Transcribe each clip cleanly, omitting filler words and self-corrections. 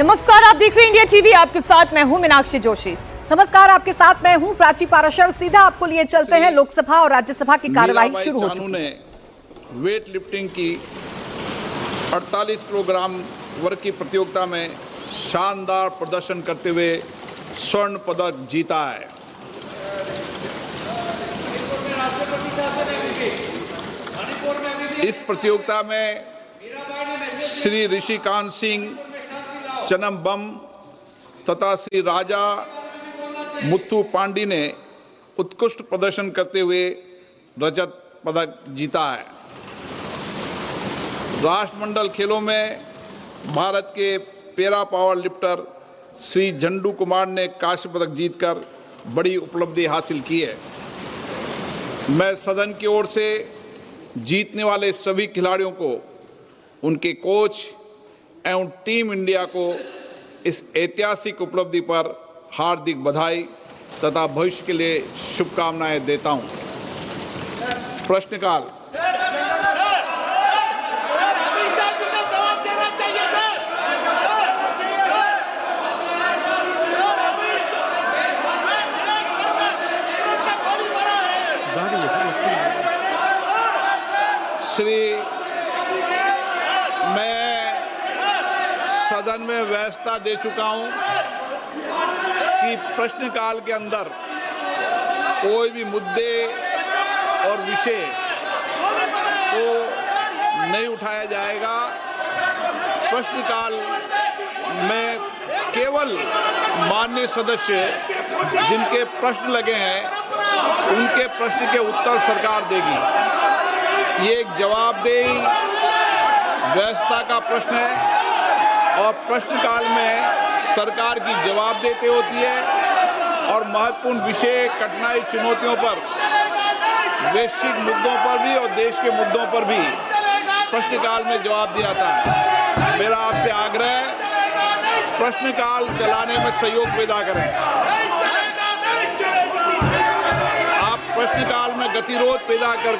नमस्कार, आप देख रहे हैं इंडिया टीवी। आपके साथ मैं हूं मीनाक्षी जोशी। नमस्कार, आपके साथ मैं हूं प्राची पाराशर। सीधा आपको लिए चलते हैं लोकसभा और राज्यसभा की कार्यवाही शुरू हो चुकी है। वेट लिफ्टिंग की 48 किलोग्राम वर्ग की प्रतियोगिता में शानदार प्रदर्शन करते हुए स्वर्ण पदक जीता है। इस प्रतियोगिता में श्री ऋषिकांत सिंह चनम्बम तथा श्री राजा मुत्थु पांडी ने उत्कृष्ट प्रदर्शन करते हुए रजत पदक जीता है। राष्ट्रमंडल खेलों में भारत के पैरा पावर लिफ्टर श्री झंडू कुमार ने कांस्य पदक जीतकर बड़ी उपलब्धि हासिल की है। मैं सदन की ओर से जीतने वाले सभी खिलाड़ियों को, उनके कोच एवं टीम इंडिया को इस ऐतिहासिक उपलब्धि पर हार्दिक बधाई तथा भविष्य के लिए शुभकामनाएं देता हूं। प्रश्नकाल। मैं सदन में व्यवस्था दे चुका हूं कि प्रश्नकाल के अंदर कोई भी मुद्दे और विषय को नहीं उठाया जाएगा। प्रश्नकाल में केवल माननीय सदस्य जिनके प्रश्न लगे हैं उनके प्रश्न के उत्तर सरकार देगी। ये एक जवाबदेही व्यवस्था का प्रश्न है और प्रश्नकाल में सरकार की जवाबदेही होती है और महत्वपूर्ण विषय, कठिनाई, चुनौतियों पर, वैश्विक मुद्दों पर भी और देश के मुद्दों पर भी प्रश्नकाल में जवाब दिया जाता है। मेरा आपसे आग्रह है, प्रश्नकाल चलाने में सहयोग पैदा करें। आप प्रश्नकाल में गतिरोध पैदा कर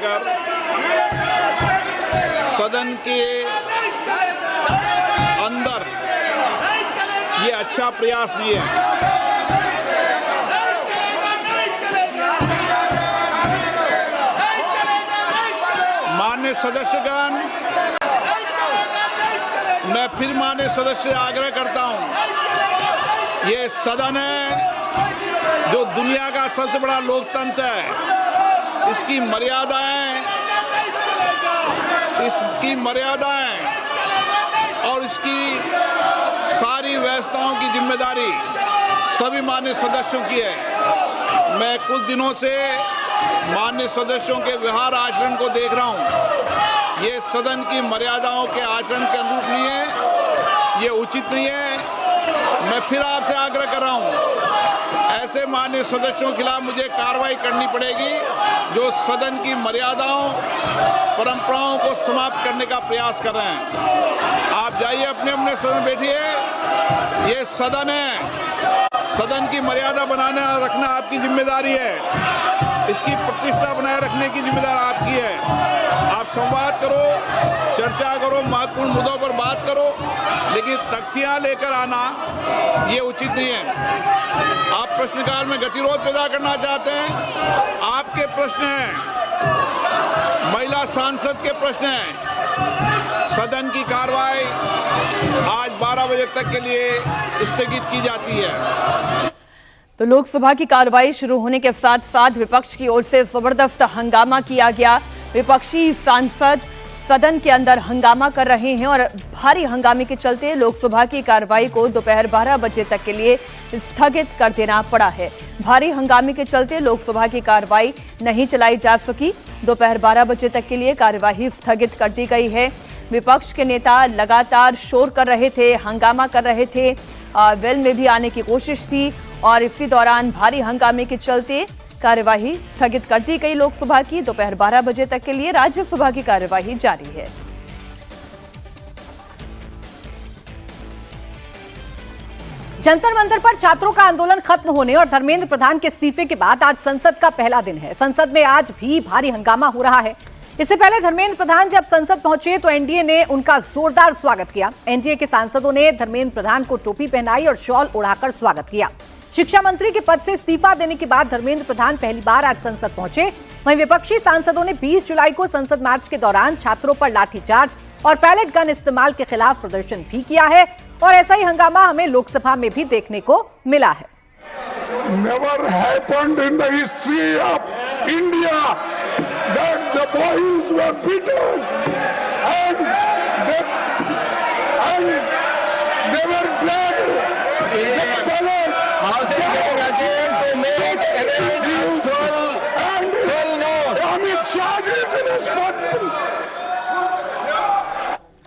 सदन के अंदर ये अच्छा प्रयास नहीं है। माननीय सदस्यगण, मैं फिर माननीय सदस्य से आग्रह करता हूं, ये सदन है जो दुनिया का सबसे बड़ा लोकतंत्र है। इसकी मर्यादाएं और इसकी सारी व्यवस्थाओं की जिम्मेदारी सभी माननीय सदस्यों की है। मैं कुछ दिनों से माननीय सदस्यों के व्यवहार आचरण को देख रहा हूं। ये सदन की मर्यादाओं के आचरण के अनुरूप नहीं है, ये उचित नहीं है। मैं फिर आपसे आग्रह कर रहा हूं, ऐसे माननीय सदस्यों के खिलाफ मुझे कार्रवाई करनी पड़ेगी जो सदन की मर्यादाओं, परंपराओं को समाप्त करने का प्रयास कर रहे हैं। आप जाइए, अपने अपने सदन बैठिए। ये सदन है, सदन की मर्यादा बनाना रखना आपकी जिम्मेदारी है। इसकी प्रतिष्ठा बनाए रखने की जिम्मेदारी आपकी है। आप संवाद करो, चर्चा करो, महत्वपूर्ण मुद्दों पर बात करो, लेकिन तख्तियां लेकर आना ये उचित नहीं है। आप प्रश्नकाल में गतिरोध पैदा करना चाहते हैं, आपके प्रश्न हैं, महिला सांसद के प्रश्न हैं। सदन की कार्रवाई आज 12 बजे तक के लिए स्थगित की जाती है। तो लोकसभा की कार्रवाई शुरू होने के साथ साथ विपक्ष की ओर से जबरदस्त हंगामा किया गया। विपक्षी सांसद सदन के अंदर हंगामा कर रहे हैं और भारी हंगामे के चलते लोकसभा की कार्रवाई को दोपहर 12 बजे तक के लिए स्थगित कर देना पड़ा है। भारी हंगामे के चलते लोकसभा की कार्रवाई नहीं चलाई जा सकी। दोपहर 12 बजे तक के लिए कार्यवाही स्थगित कर दी गई है। विपक्ष के नेता लगातार शोर कर रहे थे, हंगामा कर रहे थे, वेल में भी आने की कोशिश थी और इसी दौरान भारी हंगामे के चलते कार्यवाही स्थगित कर दी गई लोकसभा की। दोपहर 12 बजे तक के लिए राज्यसभा की कार्यवाही जारी है। जंतर मंतर पर छात्रों का आंदोलन खत्म होने और धर्मेंद्र प्रधान के इस्तीफे के बाद आज संसद का पहला दिन है। संसद में आज भी भारी हंगामा हो रहा है। इससे पहले धर्मेंद्र प्रधान जब संसद पहुंचे तो एनडीए ने उनका जोरदार स्वागत किया। एनडीए के सांसदों ने धर्मेंद्र प्रधान को टोपी पहनाई और शॉल ओढ़ाकर स्वागत किया। शिक्षा मंत्री के पद से इस्तीफा देने के बाद धर्मेंद्र प्रधान पहली बार आज संसद पहुंचे। वहीं विपक्षी सांसदों ने 20 जुलाई को संसद मार्च के दौरान छात्रों पर लाठीचार्ज और पैलेट गन इस्तेमाल के खिलाफ प्रदर्शन भी किया है और ऐसा ही हंगामा हमें लोकसभा में भी देखने को मिला है। Never happened in the history of India that the boys were beaten and they were dragged. The palace and Amit Shah is responsible.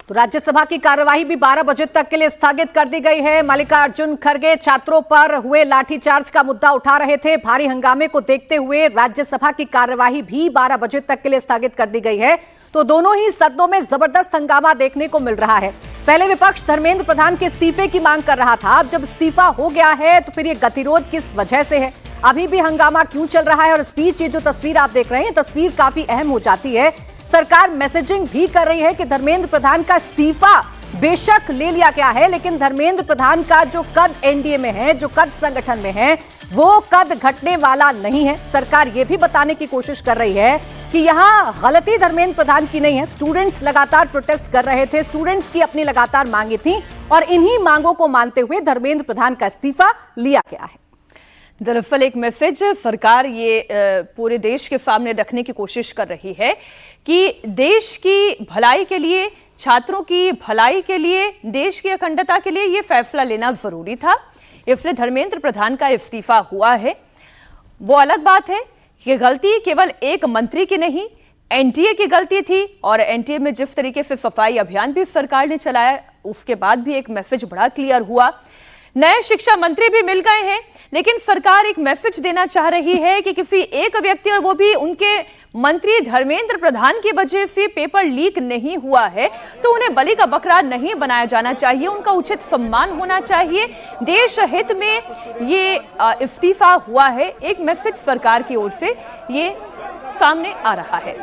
तो राज्यसभा की कार्यवाही भी 12 बजे तक के लिए स्थगित कर दी गई है। मल्लिकार्जुन खड़गे छात्रों पर हुए लाठीचार्ज का मुद्दा उठा रहे थे। भारी हंगामे को देखते हुए राज्यसभा की कार्यवाही भी 12 बजे तक के लिए स्थगित कर दी गई है। तो दोनों ही सदनों में जबरदस्त हंगामा देखने को मिल रहा है। पहले विपक्ष धर्मेंद्र प्रधान के इस्तीफे की मांग कर रहा था। अब जब इस्तीफा हो गया है तो फिर ये गतिरोध किस वजह से है, अभी भी हंगामा क्यों चल रहा है। और इस बीच ये जो तस्वीर आप देख रहे हैं, तस्वीर काफी अहम हो जाती है। सरकार मैसेजिंग भी कर रही है कि धर्मेंद्र प्रधान का इस्तीफा बेशक ले लिया गया है, लेकिन धर्मेंद्र प्रधान का जो कद एनडीए में है, जो कद संगठन में है, वो कद घटने वाला नहीं है। सरकार ये भी बताने की कोशिश कर रही है कि यहाँ गलती धर्मेंद्र प्रधान की नहीं है। स्टूडेंट्स लगातार प्रोटेस्ट कर रहे थे, स्टूडेंट्स की अपनी लगातार मांगे थी और इन्हीं मांगों को मानते हुए धर्मेंद्र प्रधान का इस्तीफा लिया गया है। दरअसल एक मैसेज सरकार ये पूरे देश के सामने रखने की कोशिश कर रही है कि देश की भलाई के लिए, छात्रों की भलाई के लिए, देश की अखंडता के लिए ये फैसला लेना जरूरी था। इसलिए धर्मेंद्र प्रधान का इस्तीफा हुआ है। वो अलग बात है कि गलती केवल एक मंत्री की नहीं, एनडीए की गलती थी। और एनडीए में जिस तरीके से सफाई अभियान भी सरकार ने चलाया, उसके बाद भी एक मैसेज बड़ा क्लियर हुआ। नए शिक्षा मंत्री भी मिल गए हैं, लेकिन सरकार एक मैसेज देना चाह रही है कि किसी एक व्यक्ति, और वो भी उनके मंत्री धर्मेंद्र प्रधान की वजह से पेपर लीक नहीं हुआ है, तो उन्हें बलि का बकरा नहीं बनाया जाना चाहिए। उनका उचित सम्मान होना चाहिए। देश हित में ये इस्तीफा हुआ है। एक मैसेज सरकार की ओर से ये सामने आ रहा है।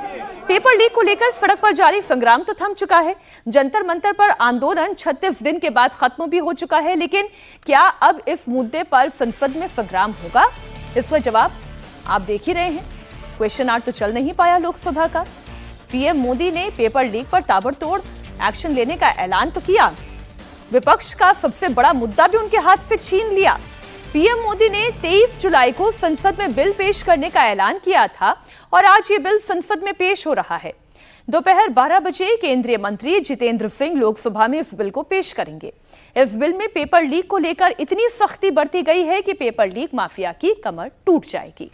पेपर लीक को लेकर सड़क पर जारी संग्राम तो थम चुका है। जंतर मंतर पर आंदोलन 36 दिन के बाद खत्म भी हो चुका है, लेकिन क्या अब इस मुद्दे पर संसद में संग्राम होगा? इसका जवाब आप देख ही रहे हैं। क्वेश्चन आवर तो चल नहीं पाया लोकसभा का। पीएम मोदी ने पेपर लीक पर ताबड़तोड़ एक्शन लेने का ऐलान तो किया, विपक्ष का सबसे बड़ा मुद्दा भी उनके हाथ से छीन लिया। पीएम मोदी ने 23 जुलाई को संसद में बिल पेश करने का ऐलान किया था और आज ये बिल संसद में पेश हो रहा है। दोपहर 12 बजे केंद्रीय मंत्री जितेंद्र सिंह लोकसभा में इस बिल को पेश करेंगे। इस बिल में पेपर लीक को लेकर इतनी सख्ती बरती गई है कि पेपर लीक माफिया की कमर टूट जाएगी।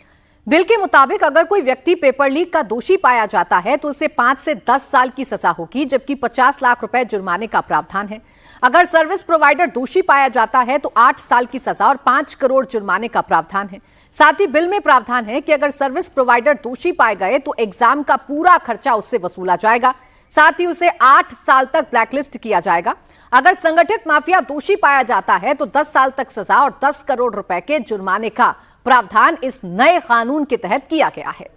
बिल के मुताबिक अगर कोई व्यक्ति पेपर लीक का दोषी पाया जाता है तो उसे 5 से 10 साल की सजा होगी, जबकि 50 लाख रुपए जुर्माने का प्रावधान है। अगर सर्विस प्रोवाइडर दोषी पाया जाता है तो 8 साल की सजा और 5 करोड़ जुर्माने का प्रावधान है। साथ ही बिल में प्रावधान है कि अगर सर्विस प्रोवाइडर दोषी पाए गए तो एग्जाम का पूरा खर्चा उससे वसूला जाएगा। साथ ही उसे 8 साल तक ब्लैकलिस्ट किया जाएगा। अगर संगठित माफिया दोषी पाया जाता है तो 10 साल तक सजा और 10 करोड़ रुपए के जुर्माने का प्रावधान इस नए कानून के तहत किया गया है।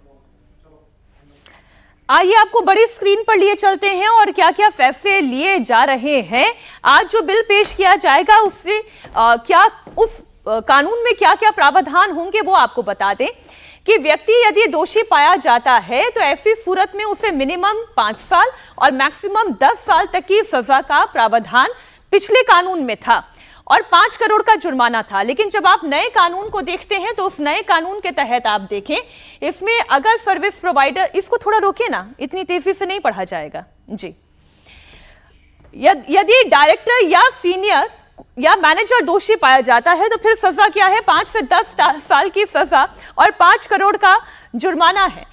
आइए आपको बड़ी स्क्रीन पर लिए चलते हैं और क्या क्या फैसले लिए जा रहे हैं। आज जो बिल पेश किया जाएगा उससे क्या उस कानून में क्या क्या प्रावधान होंगे वो आपको बता दें कि व्यक्ति यदि दोषी पाया जाता है तो ऐसी सूरत में उसे मिनिमम 5 साल और मैक्सिमम 10 साल तक की सजा का प्रावधान पिछले कानून में था और 5 करोड़ का जुर्माना था। लेकिन जब आप नए कानून को देखते हैं तो उस नए कानून के तहत आप देखें, इसमें अगर सर्विस प्रोवाइडर, इसको थोड़ा रोकिए ना, इतनी तेजी से नहीं पढ़ा जाएगा जी। यदि डायरेक्टर या सीनियर या मैनेजर दोषी पाया जाता है तो फिर सजा क्या है? 5 से 10 साल की सजा और 5 करोड़ का जुर्माना है।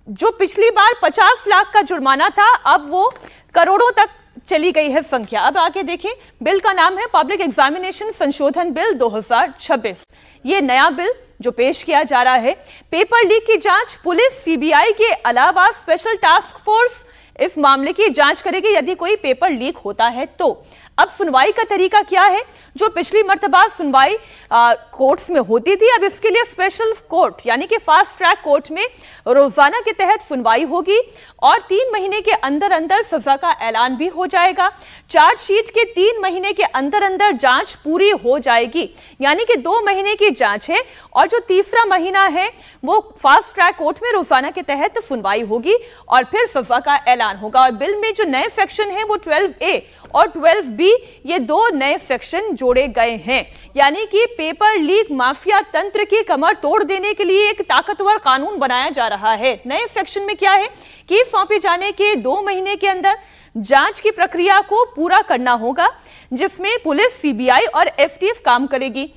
जो पिछली बार 50 लाख का जुर्माना था, अब वो करोड़ों तक चली गई है संख्या। अब आगे देखें, बिल का नाम है पब्लिक एग्जामिनेशन संशोधन बिल 2026। ये नया बिल जो पेश किया जा रहा है, पेपर लीक की जांच पुलिस, सीबीआई के अलावा स्पेशल टास्क फोर्स इस मामले की जांच करेगी यदि कोई पेपर लीक होता है तो। अब सुनवाई का तरीका क्या है? जो पिछली मर्तबा सुनवाई कोर्ट्स में होती थी, अब इसके लिए स्पेशल कोर्ट यानी कि फास्ट ट्रैक कोर्ट में रोजाना के तहत सुनवाई होगी और 3 महीने के अंदर अंदर सजा का ऐलान भी हो जाएगा। चार्जशीट के 3 महीने के अंदर अंदर जांच पूरी हो जाएगी, यानी कि 2 महीने की जांच है और जो तीसरा महीना है वो फास्ट ट्रैक कोर्ट में रोजाना के तहत सुनवाई होगी और फिर सजा का ऐलान होगा। और बिल में जो नए सेक्शन हैं वो 12A और 12B, ये 2 नए सेक्शन जोड़े गए हैं, यानी कि पेपर लीक माफिया तंत्र की कमर तोड़ देने के लिए एक ताकतवर कानून बनाया जा रहा है। नए सेक्शन में क्या है कि सौंपे जाने के 2 महीने के अंदर जांच की प्रक्रिया को पूरा करना होगा, जिसमें पुलिस, सीबीआई और एसटीएफ काम करेगी।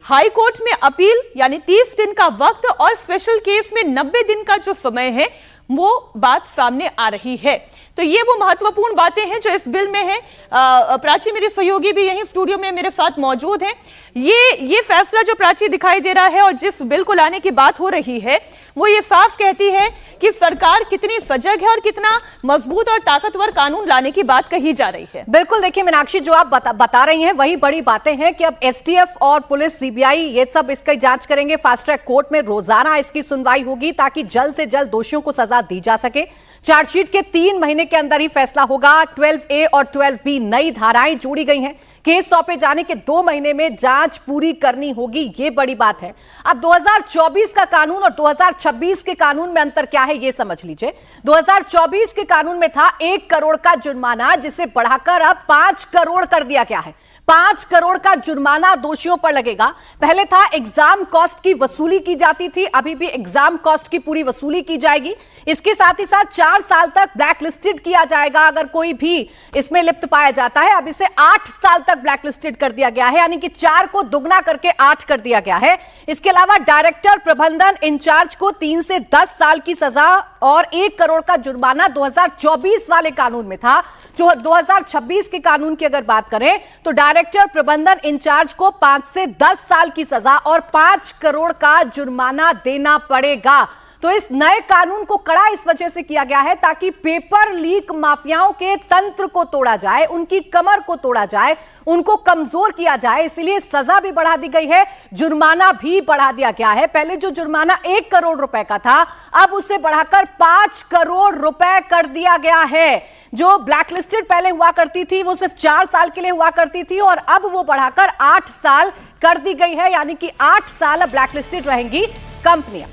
हाई कोर्ट में अपील यानी 30 दिन का वक्त और स्पेशल केस में 90 दिन का जो समय है वो बात सामने आ रही है। तो ये वो महत्वपूर्ण बातें हैं जो इस बिल में है। प्राची मेरे सहयोगी भी यहीं स्टूडियो में मेरे साथ मौजूद हैं। ये फैसला जो प्राची दिखाई दे रहा है और जिस बिल को लाने की बात हो रही है वो ये साफ कहती है कि सरकार कितनी सजग है और कितना मजबूत और ताकतवर कानून लाने की बात कही जा रही है। बिल्कुल, देखिए मीनाक्षी, जो आप बता रही हैं वही बड़ी बातें हैं कि अब एसटीएफ और पुलिस, सीबीआई ये सब इसकी जांच करेंगे। फास्ट ट्रैक कोर्ट में रोजाना इसकी सुनवाई होगी ताकि जल्द से जल्द दोषियों को सजा दी जा सके। चार्जशीट के 3 महीने के अंदर ही फैसला होगा। 12A और 12B नई धाराएं जोड़ी गई हैं। केस सौंपे जाने के 2 महीने में जांच पूरी करनी होगी, ये बड़ी बात है। अब 2024 का कानून और 2026 के कानून में अंतर क्या है ये समझ लीजिए। 2024 के कानून में था 1 करोड़ का जुर्माना, जिसे बढ़ाकर अब 5 करोड़ कर दिया गया है। 5 करोड़ का जुर्माना दोषियों पर लगेगा। पहले था एग्जाम कॉस्ट की वसूली की जाती थी, अभी भी एग्जाम कॉस्ट की पूरी वसूली की जाएगी। इसके साथ ही साथ 4 साल तक ब्लैक लिस्टेड किया जाएगा अगर कोई भी इसमें लिप्त पाया जाता है। अब इसे 8 साल तक ब्लैक लिस्टेड कर दिया गया है, यानी कि 4 को दुगना करके 8 कर दिया गया है। इसके अलावा डायरेक्टर, प्रबंधन इंचार्ज को 3 से 10 साल की सजा और 1 करोड़ का जुर्माना 2024 वाले कानून में था। जो 2026 के कानून की अगर बात करें तो डायरेक्टर, प्रबंधन इंचार्ज को 5 से 10 साल की सजा और 5 करोड़ का जुर्माना देना पड़ेगा। तो इस नए कानून को कड़ा इस वजह से किया गया है ताकि पेपर लीक माफियाओं के तंत्र को तोड़ा जाए, उनकी कमर को तोड़ा जाए, उनको कमजोर किया जाए। इसलिए सजा भी बढ़ा दी गई है, जुर्माना भी बढ़ा दिया गया है। पहले जो जुर्माना 1 करोड़ रुपए का था, अब उसे बढ़ाकर 5 करोड़ रुपए कर दिया गया है। जो ब्लैकलिस्टेड पहले हुआ करती थी वो सिर्फ 4 साल के लिए हुआ करती थी और अब वो बढ़ाकर 8 साल कर दी गई है, यानी कि 8 साल ब्लैकलिस्टेड रहेंगी कंपनियां।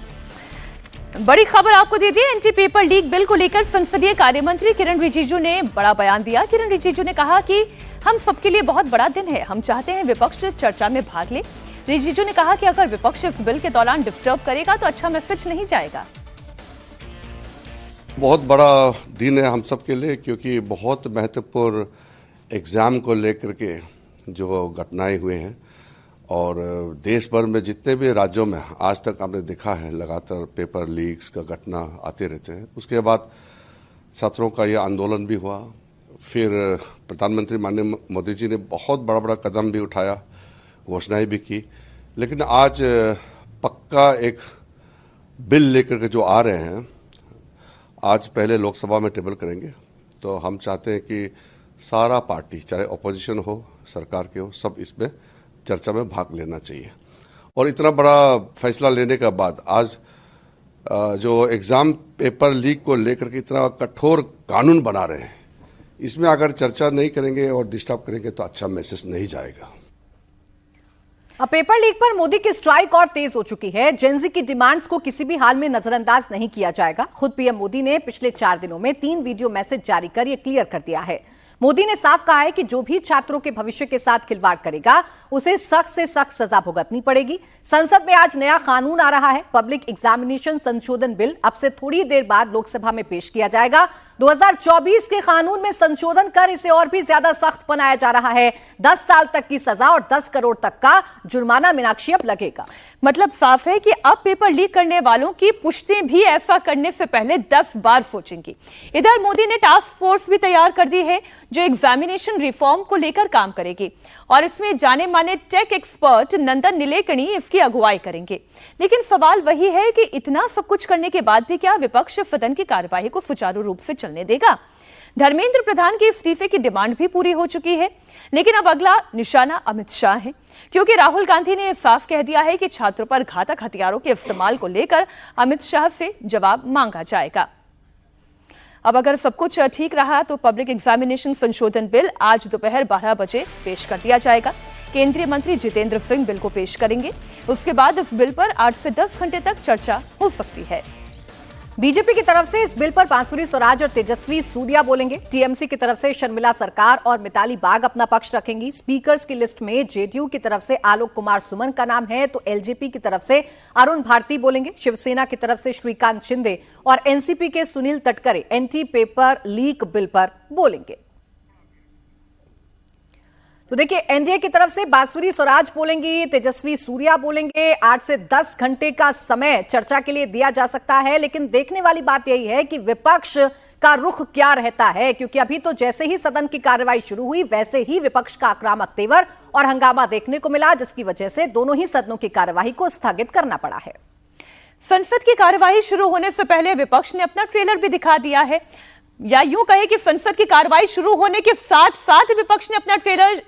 बड़ी खबर आपको दे दी। एंटी पेपर लीक बिल को लेकर संसदीय कार्य मंत्री किरण रिजिजू ने बड़ा बयान दिया। किरण रिजिजू ने कहा कि हम सबके लिए बहुत बड़ा दिन है, हम चाहते हैं विपक्ष चर्चा में भाग ले। रिजिजू ने कहा कि अगर विपक्ष इस बिल के दौरान डिस्टर्ब करेगा तो अच्छा मैसेज नहीं जाएगा। बहुत बड़ा दिन है हम सबके लिए, क्योंकि बहुत महत्वपूर्ण एग्ज़ाम को लेकर के जो घटनाएं हुए हैं और देश भर में जितने भी राज्यों में आज तक आपने देखा है लगातार पेपर लीक्स का घटना आते रहते हैं। उसके बाद छात्रों का यह आंदोलन भी हुआ, फिर प्रधानमंत्री माननीय मोदी जी ने बहुत बड़ा बड़ा कदम भी उठाया, घोषणाएं भी की। लेकिन आज पक्का एक बिल लेकर के जो आ रहे हैं, आज पहले लोकसभा में टेबल करेंगे। तो हम चाहते हैं कि सारा पार्टी, चाहे अपोजिशन हो, सरकार के हो, सब इसमें चर्चा में भाग लेना चाहिए। और इतना बड़ा फैसला लेने के बाद आज जो एग्जाम पेपर लीक को लेकर के इतना कठोर कानून बना रहे हैं, इसमें अगर चर्चा नहीं करेंगे और डिस्टर्ब करेंगे तो अच्छा मैसेज नहीं जाएगा। अब पेपर लीक पर मोदी की स्ट्राइक और तेज हो चुकी है। जेनजी की डिमांड्स को किसी भी हाल में नजरअंदाज नहीं किया जाएगा। खुद पीएम मोदी ने पिछले 4 दिनों में 3 वीडियो मैसेज जारी कर यह क्लियर कर दिया है। मोदी ने साफ कहा है कि जो भी छात्रों के भविष्य के साथ खिलवाड़ करेगा उसे सख्त से सख्त सजा भुगतनी पड़ेगी। संसद में आज नया कानून आ रहा है, पब्लिक एग्जामिनेशन संशोधन बिल। अब से थोड़ी देर बाद लोकसभा में पेश किया जाएगा। 2024 के कानून में संशोधन कर इसे और भी ज्यादा सख्त बनाया जा रहा है। 10 साल तक की सजा और 10 करोड़ तक का जुर्माना मीनाक्षी अब लगेगा। मतलब साफ है कि अब पेपर लीक करने वालों की पुश्तें भी ऐसा करने से पहले 10 बार सोचेंगी। इधर मोदी ने टास्क फोर्स भी तैयार कर दी है जो एग्जामिनेशन रिफॉर्म को लेकर काम करेगी और इसमें जाने माने टेक एक्सपर्ट नंदन नीलेकणी इसकी अगुवाई करेंगे। लेकिन सवाल वही है कि इतना सब कुछ करने के बाद भी क्या विपक्ष सदन की कार्यवाही को सुचारू रूप से चलने देगा? धर्मेंद्र प्रधान के इस्तीफे की डिमांड भी पूरी हो चुकी है, लेकिन अब अगला निशाना अमित शाह है, क्योंकि राहुल गांधी ने साफ कह दिया है कि छात्रों पर घातक हथियारों के इस्तेमाल को लेकर अमित शाह से जवाब मांगा जाएगा। अब अगर सब कुछ ठीक रहा तो पब्लिक एग्जामिनेशन संशोधन बिल आज दोपहर 12 बजे पेश कर दिया जाएगा। केंद्रीय मंत्री जितेंद्र सिंह बिल को पेश करेंगे। उसके बाद इस बिल पर 8 से 10 घंटे तक चर्चा हो सकती है। बीजेपी की तरफ से इस बिल पर बांसुरी स्वराज और तेजस्वी सूर्या बोलेंगे। टीएमसी की तरफ से शर्मिला सरकार और मिताली बाग अपना पक्ष रखेंगी। स्पीकर्स की लिस्ट में जेडीयू की तरफ से आलोक कुमार सुमन का नाम है, तो एलजेपी की तरफ से अरुण भारती बोलेंगे। शिवसेना की तरफ से श्रीकांत शिंदे और एनसीपी के Sunil Tatkare anti paper leak bill पर बोलेंगे। तो देखिए, एनडीए की तरफ से बांसुरी स्वराज बोलेंगी, तेजस्वी सूर्या बोलेंगे। 8 से 10 घंटे का समय चर्चा के लिए दिया जा सकता है, लेकिन देखने वाली बात यही है कि विपक्ष का रुख क्या रहता है, क्योंकि अभी तो जैसे ही सदन की कार्रवाई शुरू हुई वैसे ही विपक्ष का आक्रामक तेवर और हंगामा देखने को मिला, जिसकी वजह से दोनों ही सदनों की कार्यवाही को स्थगित करना पड़ा है। संसद की कार्यवाही शुरू होने से पहले विपक्ष ने अपना ट्रेलर भी दिखा दिया है, या यूं कहे कि संसद की कार्रवाई शुरू होने के साथ साथ विपक्ष ने अपना ट्रेलर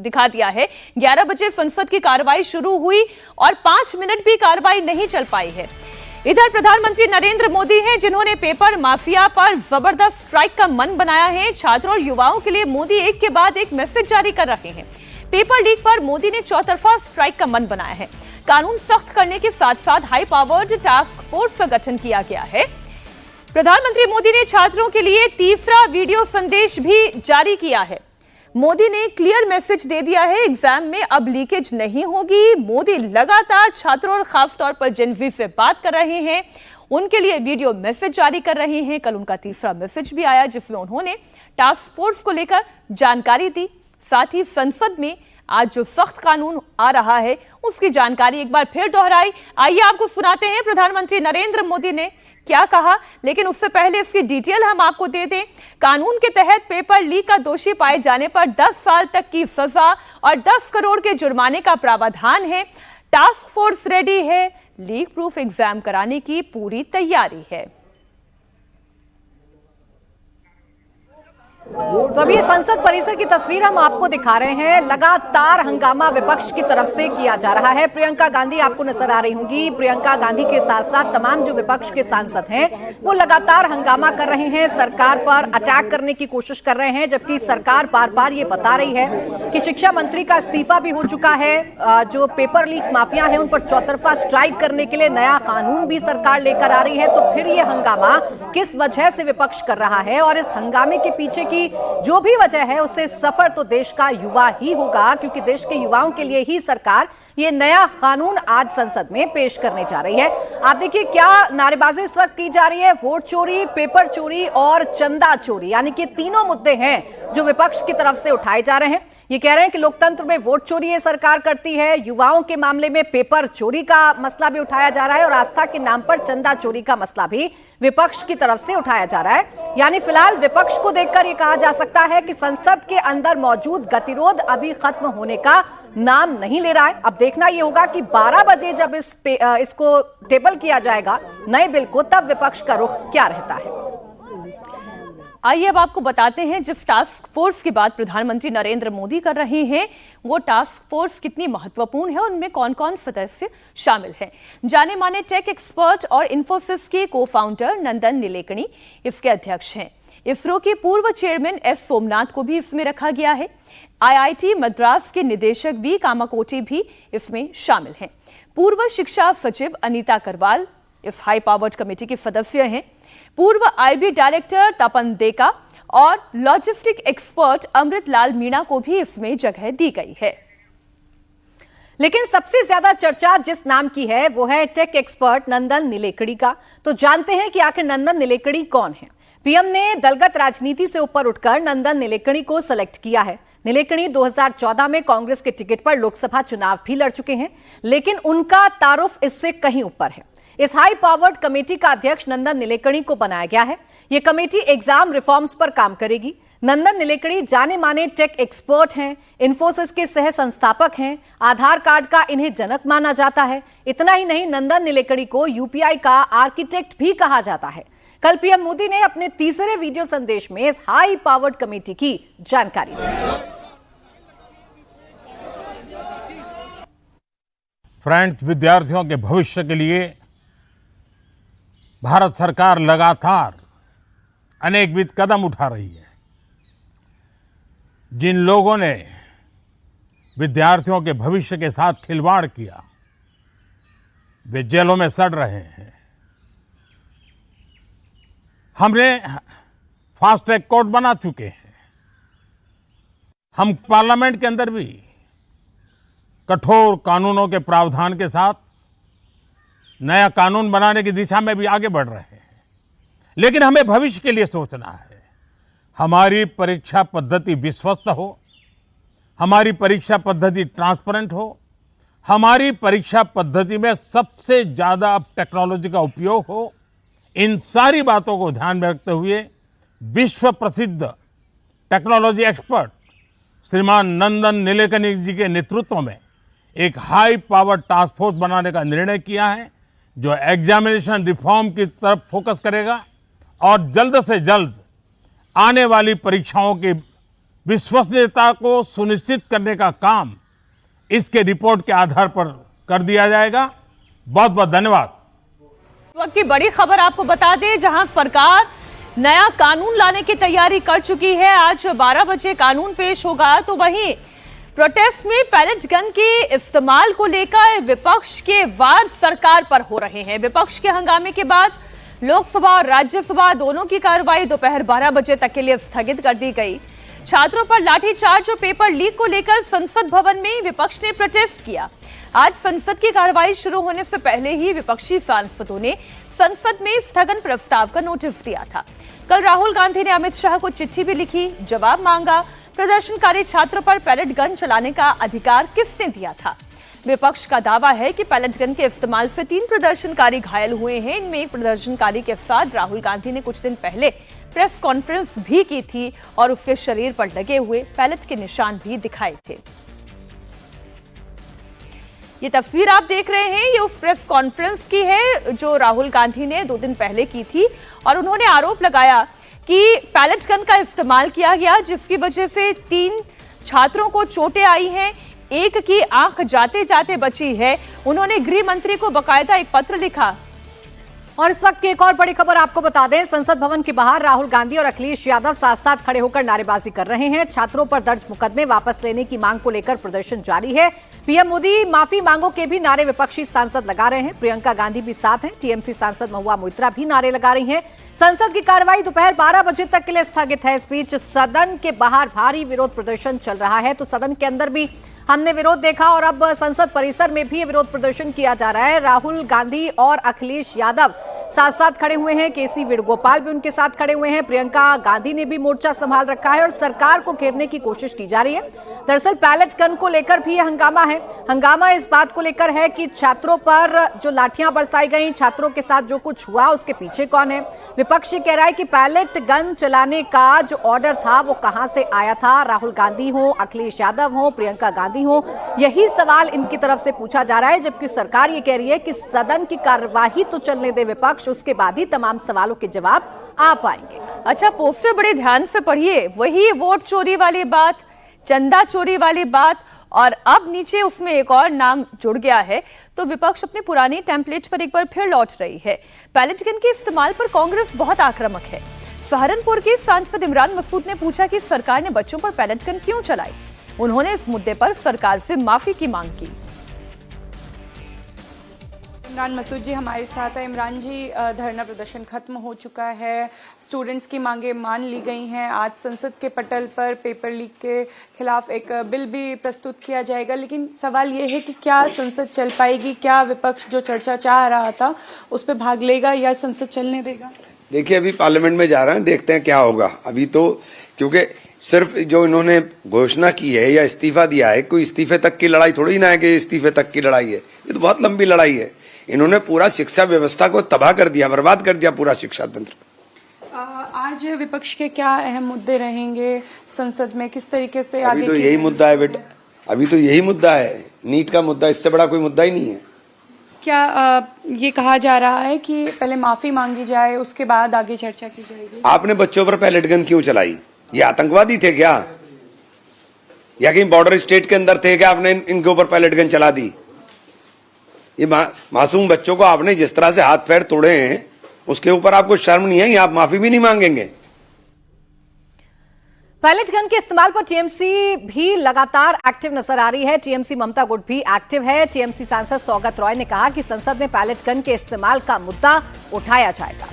दिखा दिया है। 11 बजे संसद की कार्रवाई शुरू हुई और 5 मिनट भी कार्रवाई नहीं चल पाई है। इधर प्रधानमंत्री नरेंद्र मोदी हैं, जिन्होंने पेपर माफिया पर जबरदस्त स्ट्राइक का मन बनाया है। छात्रों और युवाओं के लिए मोदी एक के बाद एक मैसेज जारी कर रहे हैं। पेपर लीक पर मोदी ने चौतरफा स्ट्राइक का मन बनाया है। कानून सख्त करने के साथ साथ हाई पावर्ड टास्क फोर्स का गठन किया गया है। प्रधानमंत्री मोदी ने छात्रों के लिए तीसरा वीडियो संदेश भी जारी किया है। मोदी ने क्लियर मैसेज दे दिया है, एग्जाम में अब लीकेज नहीं होगी। मोदी लगातार छात्रों और खासतौर पर जेनजी से बात कर रहे हैं, उनके लिए वीडियो मैसेज जारी कर रहे हैं। कल उनका तीसरा मैसेज भी आया, जिसमें उन्होंने टास्क फोर्स को लेकर जानकारी दी। साथ ही संसद में आज जो सख्त कानून आ रहा है उसकी जानकारी एक बार फिर दोहराई। आइए आपको सुनाते हैं प्रधानमंत्री नरेंद्र मोदी ने क्या कहा, लेकिन उससे पहले इसकी डिटेल हम आपको दे दें। कानून के तहत पेपर लीक का दोषी पाए जाने पर 10 साल तक की सजा और 10 करोड़ के जुर्माने का प्रावधान है। टास्क फोर्स रेडी है, लीक प्रूफ एग्जाम कराने की पूरी तैयारी है। तो अभी संसद परिसर की तस्वीर हम आपको दिखा रहे हैं। लगातार हंगामा विपक्ष की तरफ से किया जा रहा है। प्रियंका गांधी आपको नजर आ रही होंगी। प्रियंका गांधी के साथ साथ तमाम जो विपक्ष के सांसद हैं वो लगातार हंगामा कर रहे हैं, सरकार पर अटैक करने की कोशिश कर रहे हैं, जबकि सरकार बार बार ये बता रही है कि शिक्षा मंत्री का इस्तीफा भी हो चुका है। जो पेपर लीक माफिया है उन पर चौतरफा स्ट्राइक करने के लिए नया कानून भी सरकार लेकर आ रही है। तो फिर ये हंगामा किस वजह से विपक्ष कर रहा है, और इस हंगामे के पीछे की जो भी वजह है उससे सफर तो देश का युवा ही होगा, क्योंकि देश के युवाओं के लिए ही सरकार ये नया कानून आज संसद में पेश करने जा रही है। आप देखिए क्या नारेबाजी इस वक्त की जा रही है। वोट चोरी, पेपर चोरी और चंदा चोरी, यानी कि तीनों मुद्दे हैं जो विपक्ष की तरफ से उठाए जा रहे हैं। ये कह रहे हैं कि लोकतंत्र में वोट चोरी ये सरकार करती है, युवाओं के मामले में पेपर चोरी का मसला भी उठाया जा रहा है, और आस्था के नाम पर चंदा चोरी का मसला भी विपक्ष की तरफ से उठाया जा रहा है। यानी फिलहाल विपक्ष को देखकर ये कहा जा सकता है कि संसद के अंदर मौजूद गतिरोध अभी खत्म होने का नाम नहीं ले रहा है। अब देखना यह होगा कि 12 बजे जब इसको टेबल किया जाएगा नए बिल को, तब विपक्ष का रुख क्या रहता है। आइए अब आपको बताते हैं, जिस टास्क फोर्स की बात प्रधानमंत्री नरेंद्र मोदी कर रहे हैं वो टास्क फोर्स कितनी महत्वपूर्ण है, उनमें कौन कौन सदस्य शामिल हैं। जाने माने टेक एक्सपर्ट और इन्फोसिस के को फाउंडर नंदन नीलेकणी इसके अध्यक्ष हैं। इसरो के पूर्व चेयरमैन एस सोमनाथ को भी इसमें रखा गया है। आईआईटी मद्रास के निदेशक बी कामाकोटी भी इसमें शामिल हैं। पूर्व शिक्षा सचिव अनीता करवाल इस हाई पावर्ड कमेटी के सदस्य हैं। पूर्व आईबी डायरेक्टर तपन देका और लॉजिस्टिक एक्सपर्ट अमृत लाल मीणा को भी इसमें जगह दी गई है। लेकिन सबसे ज्यादा चर्चा जिस नाम की है वो है टेक एक्सपर्ट नंदन नीलेकणी का। तो जानते हैं कि आखिर नंदन नीलेकणी कौन है। पीएम ने दलगत राजनीति से ऊपर उठकर नंदन नीलेकणी को सेलेक्ट किया है। नीलेकणी 2014 में कांग्रेस के टिकट पर लोकसभा चुनाव भी लड़ चुके हैं, लेकिन उनका तारुफ इससे कहीं ऊपर है। इस हाई पावर्ड कमेटी का अध्यक्ष नंदन नीलेकणी को बनाया गया है। यह कमेटी एग्जाम रिफॉर्म्स पर काम करेगी। नंदन नीलेकणी जाने माने टेक एक्सपर्ट हैं, इन्फोसिस के सह संस्थापक हैं, आधार कार्ड का इन्हें जनक माना जाता है। इतना ही नहीं, नंदन नीलेकणी को यूपीआई का आर्किटेक्ट भी कहा जाता है। कल पीएम मोदी ने अपने तीसरे वीडियो संदेश में इस हाई पावर्ड कमेटी की जानकारी दी। फ्रेंड्स, विद्यार्थियों के भविष्य के लिए भारत सरकार लगातार अनेकविध कदम उठा रही है। जिन लोगों ने विद्यार्थियों के भविष्य के साथ खिलवाड़ किया, वे जेलों में सड़ रहे हैं। हमने फास्ट ट्रैक कोर्ट बना चुके हैं। हम पार्लियामेंट के अंदर भी कठोर कानूनों के प्रावधान के साथ नया कानून बनाने की दिशा में भी आगे बढ़ रहे हैं। लेकिन हमें भविष्य के लिए सोचना है। हमारी परीक्षा पद्धति विश्वस्त हो, हमारी परीक्षा पद्धति ट्रांसपेरेंट हो, हमारी परीक्षा पद्धति में सबसे ज्यादा अब टेक्नोलॉजी का उपयोग हो। इन सारी बातों को ध्यान में रखते हुए विश्व प्रसिद्ध टेक्नोलॉजी एक्सपर्ट श्रीमान नंदन नीलेकनी जी के नेतृत्व में एक हाई पावर टास्क फोर्स बनाने का निर्णय किया है, जो एग्जामिनेशन रिफॉर्म की तरफ फोकस करेगा और जल्द से जल्द आने वाली परीक्षाओं की विश्वसनीयता को सुनिश्चित करने का काम इसके रिपोर्ट के आधार पर कर दिया जाएगा। बहुत बहुत धन्यवाद। वक्त की बड़ी खबर आपको बता दें, जहां सरकार नया कानून लाने की तैयारी कर चुकी है। आज 12 बजे कानून पेश होगा। तो वहीं प्रोटेस्ट में पैलेट गन के इस्तेमाल को लेकर विपक्ष के वार सरकार पर हो रहे हैं। विपक्ष के हंगामे के बाद लोकसभा और राज्यसभा दोनों की कार्रवाई दोपहर 12 बजे तक के लिए स्थगित कर दी गई। छात्रों पर लाठीचार्ज और पेपर लीक को लेकर संसद भवन में विपक्ष ने प्रोटेस्ट किया। आज संसद की कार्रवाई शुरू होने से पहले ही विपक्षी सांसदों ने संसद में स्थगन प्रस्ताव का नोटिस दिया था। कल राहुल गांधी ने अमित शाह को चिट्ठी भी लिखी, जवाब मांगा। प्रदर्शनकारी छात्रों पर पैलेट गन चलाने का अधिकार किसने दिया था? विपक्ष का दावा है कि पैलेट गन के इस्तेमाल से 3 प्रदर्शनकारी घायल हुए हैं। इनमें एक प्रदर्शनकारी के साथ राहुल गांधी ने कुछ दिन पहले प्रेस कॉन्फ्रेंस भी की थी और उसके शरीर पर लगे हुए पैलेट के निशान भी दिखाए थे। ये तस्वीर आप देख रहे हैं, ये उस प्रेस कॉन्फ्रेंस की है जो राहुल गांधी ने 2 दिन पहले की थी और उन्होंने आरोप लगाया कि पैलेट गन का इस्तेमाल किया गया, जिसकी वजह से 3 छात्रों को चोटें आई हैं। एक की आंख जाते जाते बची है। उन्होंने गृह मंत्री को बकायदा एक पत्र लिखा। और इस वक्त की एक और बड़ी खबर आपको बता दें, संसद भवन के बाहर राहुल गांधी और अखिलेश यादव साथ साथ खड़े होकर नारेबाजी कर रहे हैं। छात्रों पर दर्ज मुकदमे वापस लेने की मांग को लेकर प्रदर्शन जारी है। पीएम मोदी माफी मांगो के भी नारे विपक्षी सांसद लगा रहे हैं। प्रियंका गांधी भी साथ हैं। टीएमसी सांसद महुआ मोइत्रा भी नारे लगा रही हैं। संसद की कार्रवाई दोपहर 12 बजे तक के लिए स्थगित है। इस बीच सदन के बाहर भारी विरोध प्रदर्शन चल रहा है। तो सदन के अंदर भी हमने विरोध देखा और अब संसद परिसर में भी विरोध प्रदर्शन किया जा रहा है। राहुल गांधी और अखिलेश यादव साथ साथ खड़े हुए हैं। केसी वेणुगोपाल भी उनके साथ खड़े हुए हैं। प्रियंका गांधी ने भी मोर्चा संभाल रखा है और सरकार को घेरने की कोशिश की जा रही है। दरअसल पैलेट गन को लेकर भी हंगामा है। हंगामा इस बात को लेकर है कि छात्रों पर जो लाठियां बरसाई गई, छात्रों के साथ जो कुछ हुआ, उसके पीछे कौन है? विपक्ष कह रहा है कि पैलेट गन चलाने का जो ऑर्डर था वो कहां से आया था? राहुल गांधी हो, अखिलेश यादव हो, प्रियंका गांधी हो, यही सवाल इनकी तरफ से पूछा जा रहा है। जबकि सरकार ये कह रही है कि सदन की कार्यवाही तो चलने दे विपक्ष, उसके बाद ही तमाम सवालों के जवाब आ पाएंगे। अच्छा, पोस्टर बड़े ध्यान से पढ़िए। वही वोट चोरी वाली बात, चंदा चोरी वाली बात, और अब नीचे उसमें एक और नाम जुड़ गया है। तो विपक्ष अपने पुराने टेम्पलेट पर एक बार फिर लौट रही है। पैलेट गन के इस्तेमाल पर कांग्रेस बहुत आक्रामक है। सहारनपुर के सांसद इमरान मसूद ने पूछा कि सरकार ने बच्चों पर पैलेट गन क्यों चलाई। उन्होंने इस मुद्दे पर सरकार से माफी की मांग की। इमरान मसूद जी हमारे साथ है। इमरान जी, धरना प्रदर्शन खत्म हो चुका है, स्टूडेंट्स की मांगे मान ली गई हैं। आज संसद के पटल पर पेपर लीक के खिलाफ एक बिल भी प्रस्तुत किया जाएगा, लेकिन सवाल ये है कि क्या संसद चल पाएगी? क्या विपक्ष जो चर्चा चाह रहा था उस पर भाग लेगा या संसद चलने देगा? देखिए, अभी पार्लियामेंट में जा रहे हैं, देखते हैं क्या होगा। अभी तो क्योंकि सिर्फ जो इन्होंने घोषणा की है या इस्तीफा दिया है, कोई इस्तीफे तक की लड़ाई थोड़ी ना है कि इस्तीफे तक की लड़ाई है। ये तो बहुत लंबी लड़ाई है। इन्होंने पूरा शिक्षा व्यवस्था को तबाह कर दिया, बर्बाद कर दिया पूरा शिक्षा तंत्र। आज विपक्ष के क्या अहम मुद्दे रहेंगे संसद में, किस तरीके से आगे? अभी तो यही मुद्दा है बेटा, अभी तो यही मुद्दा है। नीट का मुद्दा, इससे बड़ा कोई मुद्दा ही नहीं है। क्या ये कहा जा रहा है कि पहले माफी मांगी जाए, उसके बाद आगे चर्चा की जाएगी? आपने बच्चों पर पैलेट गन क्यों चलाई? ये आतंकवादी थे क्या, या कहीं बॉर्डर स्टेट के अंदर थे क्या? आपने इनके ऊपर पैलेट गन चला दी? ये मासूम बच्चों को आपने जिस तरह से हाथ पैर तोड़े हैं, उसके ऊपर आपको शर्म नहीं है? आप माफी भी नहीं मांगेंगे? पैलेट गन के इस्तेमाल पर टीएमसी भी लगातार एक्टिव नजर आ रही है। टीएमसी ममता गुट भी एक्टिव है। टीएमसी सांसद सौगत रॉय ने कहा कि संसद में पैलेट गन के इस्तेमाल का मुद्दा उठाया जाएगा।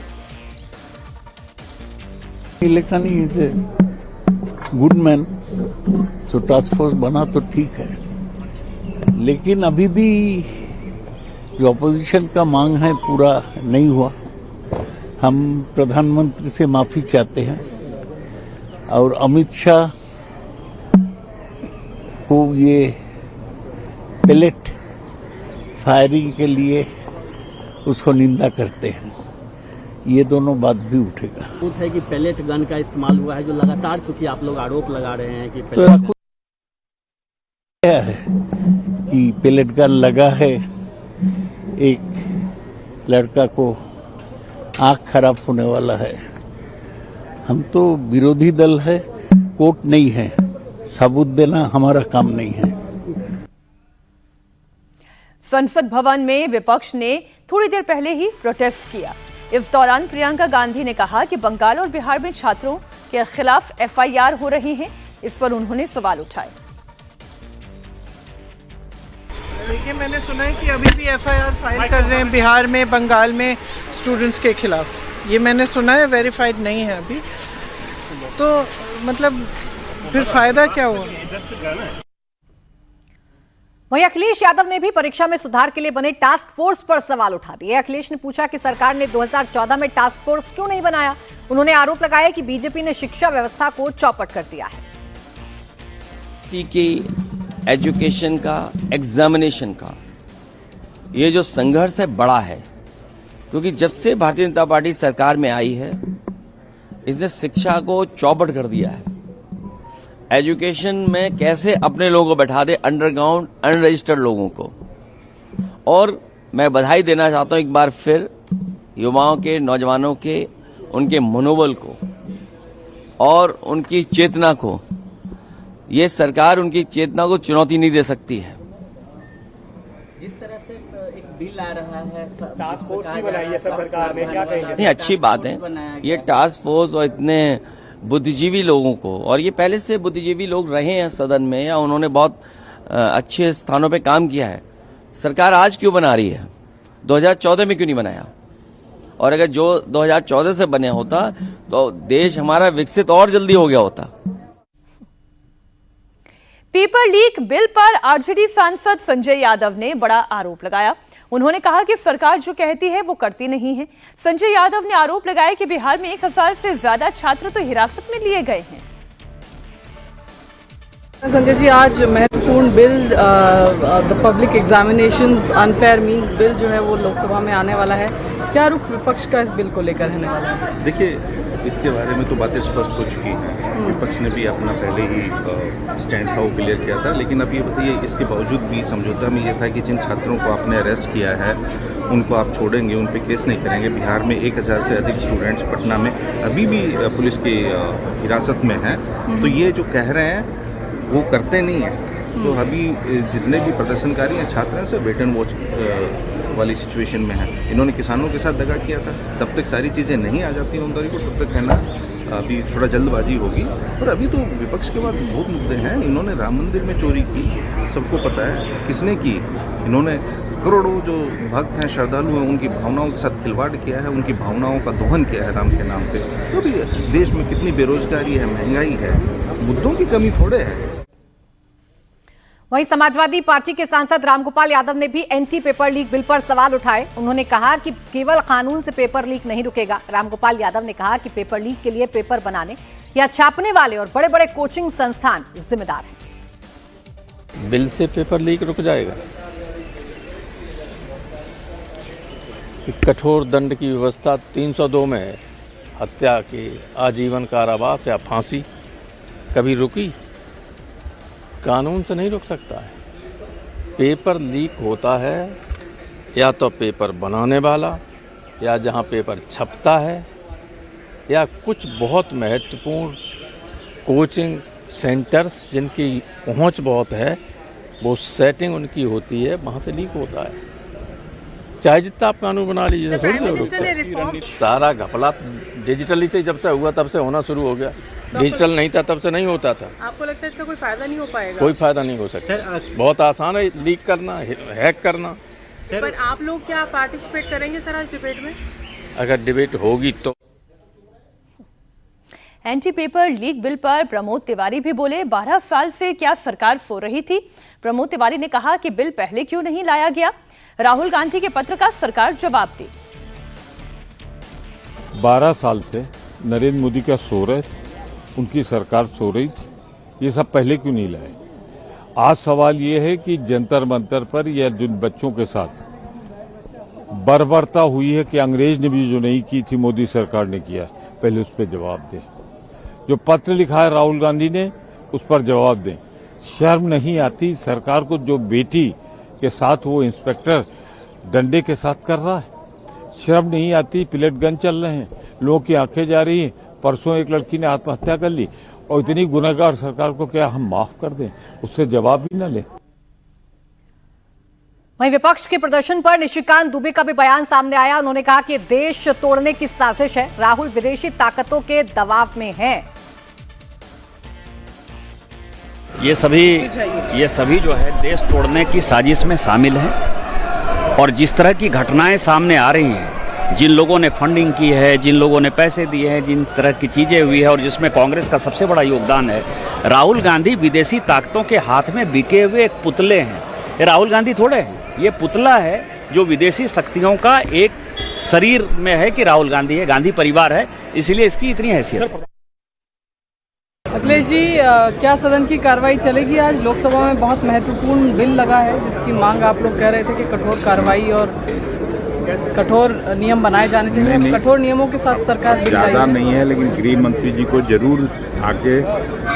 Election is a good man, जो टास्क फोर्स बना तो ठीक है, लेकिन अभी भी जो अपोजिशन का मांग है पूरा नहीं हुआ। हम प्रधानमंत्री से माफी चाहते हैं और अमित शाह को ये पैलेट फायरिंग के लिए उसको निंदा करते हैं। ये दोनों बात भी उठेगा। है कि पैलेट गन का इस्तेमाल हुआ है, जो लगातार चूंकि आप लोग आरोप लगा रहे हैं कि तो क्या है कि पैलेट गन लगा है, एक लड़का को आंख खराब होने वाला है। हम तो विरोधी दल है, कोर्ट नहीं है, सबूत देना हमारा काम नहीं है। संसद भवन में विपक्ष ने थोड़ी देर पहले ही प्रोटेस्ट किया। इस दौरान प्रियंका गांधी ने कहा कि बंगाल और बिहार में छात्रों के खिलाफ एफआईआर हो रही है। इस पर उन्होंने सवाल उठाए। देखिए, मैंने सुना है कि अभी भी एफआईआर फाइल कर रहे हैं बिहार में, बंगाल में स्टूडेंट्स के खिलाफ। ये मैंने सुना है, वेरीफाइड नहीं है अभी। तो मतलब फिर फायदा क्या हुआ? वहीं अखिलेश यादव ने भी परीक्षा में सुधार के लिए बने टास्क फोर्स पर सवाल उठा दिए। अखिलेश ने पूछा कि सरकार ने 2014 में टास्क फोर्स क्यों नहीं बनाया। उन्होंने आरोप लगाया कि बीजेपी ने शिक्षा व्यवस्था को चौपट कर दिया है। कि एजुकेशन का, एग्जामिनेशन का ये जो संघर्ष है बड़ा है, क्योंकि जब से भारतीय जनता पार्टी सरकार में आई है, इसने शिक्षा को चौपट कर दिया है। एजुकेशन में कैसे अपने लोगों को बैठा दे, अंडरग्राउंड अनरजिस्टर्ड लोगों को। और मैं बधाई देना चाहता हूं एक बार फिर युवाओं के, नौजवानों के, उनके मनोबल को और उनकी चेतना को। ये सरकार उनकी चेतना को चुनौती नहीं दे सकती है। जिस तरह से एक बिल आ रहा है, टास्क फोर्स भी बनाई है सरकार ने, क्या कहेंगे? नहीं, अच्छी बात है ये टास्क फोर्स, और इतने बुद्धिजीवी लोगों को, और ये पहले से बुद्धिजीवी लोग रहे हैं सदन में, या उन्होंने बहुत अच्छे स्थानों पे काम किया है। सरकार आज क्यों बना रही है? 2014 में क्यों नहीं बनाया? और अगर जो 2014 से बने होता तो देश हमारा विकसित और जल्दी हो गया होता। पेपर लीक बिल पर आरजेडी सांसद संजय यादव ने बड़ा आरोप लगाया। उन्होंने कहा कि सरकार जो कहती है वो करती नहीं है। संजय यादव ने आरोप लगाया कि बिहार में 1000 से ज्यादा छात्र तो हिरासत में लिए गए हैं। संजय जी, आज महत्वपूर्ण bill the public examinations unfair means bill जो है वो लोकसभा में आने वाला है। क्या रुख विपक्ष का इस बिल को लेकर रहने वाला है? देखिए, इसके बारे में तो बातें स्पष्ट हो चुकी हैं। विपक्ष ने भी अपना पहले ही स्टैंड था वो क्लियर किया था, लेकिन अब ये बताइए, इसके बावजूद भी समझौता में ये था कि जिन छात्रों को आपने अरेस्ट किया है उनको आप छोड़ेंगे, उन पर केस नहीं करेंगे। बिहार में 1000 से अधिक स्टूडेंट्स पटना में अभी भी पुलिस की हिरासत में हैं, तो ये जो कह रहे हैं वो करते नहीं हैं। तो अभी जितने भी प्रदर्शनकारी हैं, छात्र हैं, सब वेट एंड वॉच वाली सिचुएशन में है। इन्होंने किसानों के साथ दगा किया था, तब तक सारी चीज़ें नहीं आ जाती उन को, तब तक कहना अभी थोड़ा जल्दबाजी होगी। और अभी तो विपक्ष के बाद बहुत मुद्दे हैं। इन्होंने राम मंदिर में चोरी की, सबको पता है किसने की। इन्होंने करोड़ों जो भक्त हैं, श्रद्धालु हैं, उनकी भावनाओं के साथ खिलवाड़ किया है, उनकी भावनाओं का दोहन किया है राम के नाम पे। तो भी देश में कितनी बेरोजगारी है, महंगाई है, मुद्दों की कमी थोड़े है। वहीं समाजवादी पार्टी के सांसद रामगोपाल यादव ने भी एंटी पेपर लीक बिल पर सवाल उठाए। उन्होंने कहा कि केवल कानून से पेपर लीक नहीं रुकेगा। रामगोपाल यादव ने कहा कि पेपर लीक के लिए पेपर बनाने या छापने वाले और बड़े बड़े कोचिंग संस्थान जिम्मेदार हैं। बिल से पेपर लीक रुक जाएगा? कठोर दंड की व्यवस्था 302 में है, हत्या की आजीवन कारावास या फांसी, कभी रुकी? कानून से नहीं रुक सकता है। पेपर लीक होता है या तो पेपर बनाने वाला या जहाँ पेपर छपता है या कुछ बहुत महत्वपूर्ण कोचिंग सेंटर्स जिनकी पहुँच बहुत है, वो सेटिंग उनकी होती है, वहाँ से लीक होता है। चाहे जितना आप कानून बना लीजिए, थोड़ी सारा घपला डिजिटली से जब से हुआ तब से होना शुरू हो गया। डिजिटल नहीं था तब से नहीं होता था। आपको लगता है इसका कोई फायदा नहीं हो पाएगा? कोई फायदा नहीं हो सकता। बहुत आसान है लीक करना, हैक करना। पर आप लोग क्या पार्टिसिपेट करेंगे सर आज डिबेट में? अगर डिबेट होगी तो। एंटी पेपर लीक बिल पर प्रमोद तिवारी भी बोले, 12 साल से क्या सरकार सो रही थी? प्रमोद तिवारी ने कहा कि बिल पहले क्यों नहीं लाया गया? राहुल गांधी के पत्र का सरकार जवाब दी। 12 साल से नरेंद्र मोदी का सो रहे थे, उनकी सरकार सो रही थी, ये सब पहले क्यों नहीं लाए? आज सवाल ये है कि जंतर मंतर पर या जिन बच्चों के साथ बर्बरता हुई है कि अंग्रेज ने भी जो नहीं की थी मोदी सरकार ने किया, पहले उस पर जवाब दें। जो पत्र लिखा है राहुल गांधी ने, उस पर जवाब दें। शर्म नहीं आती सरकार को? जो बेटी के साथ वो इंस्पेक्टर डंडे के साथ कर रहा है, शर्म नहीं आती? पिलेट गन चल रहे हैं, लोगों की आंखें जा रही हैं। परसों एक लड़की ने आत्महत्या कर ली और इतनी गुनहगार सरकार को क्या हम माफ कर दें? उससे जवाब भी न ले। वहीं विपक्ष के प्रदर्शन पर निशिकांत दुबे का भी बयान सामने आया। उन्होंने कहा कि देश तोड़ने की साजिश है, राहुल विदेशी ताकतों के दबाव में हैं। ये सभी जो है देश तोड़ने की साजिश में शामिल हैं और जिस तरह की घटनाएं सामने आ रही हैं, जिन लोगों ने फंडिंग की है, जिन लोगों ने पैसे दिए हैं, जिन तरह की चीजें हुई है और जिसमें कांग्रेस का सबसे बड़ा योगदान है, राहुल गांधी विदेशी ताकतों के हाथ में बिके हुए एक पुतले हैं। ये राहुल गांधी थोड़े हैं, ये पुतला है जो विदेशी शक्तियों का एक शरीर में है कि राहुल गांधी है, गांधी परिवार है, इसलिए इसकी इतनी हैसियत है। अखिलेश जी, क्या सदन की कार्रवाई चलेगी आज? लोकसभा में बहुत महत्वपूर्ण बिल लगा है जिसकी मांग आप लोग कह रहे थे कि कठोर कार्रवाई और कठोर नियम बनाए जाने चाहिए। नहीं, कठोर नियमों के साथ सरकार ज़्यादा नहीं है, लेकिन गृह मंत्री जी को जरूर आके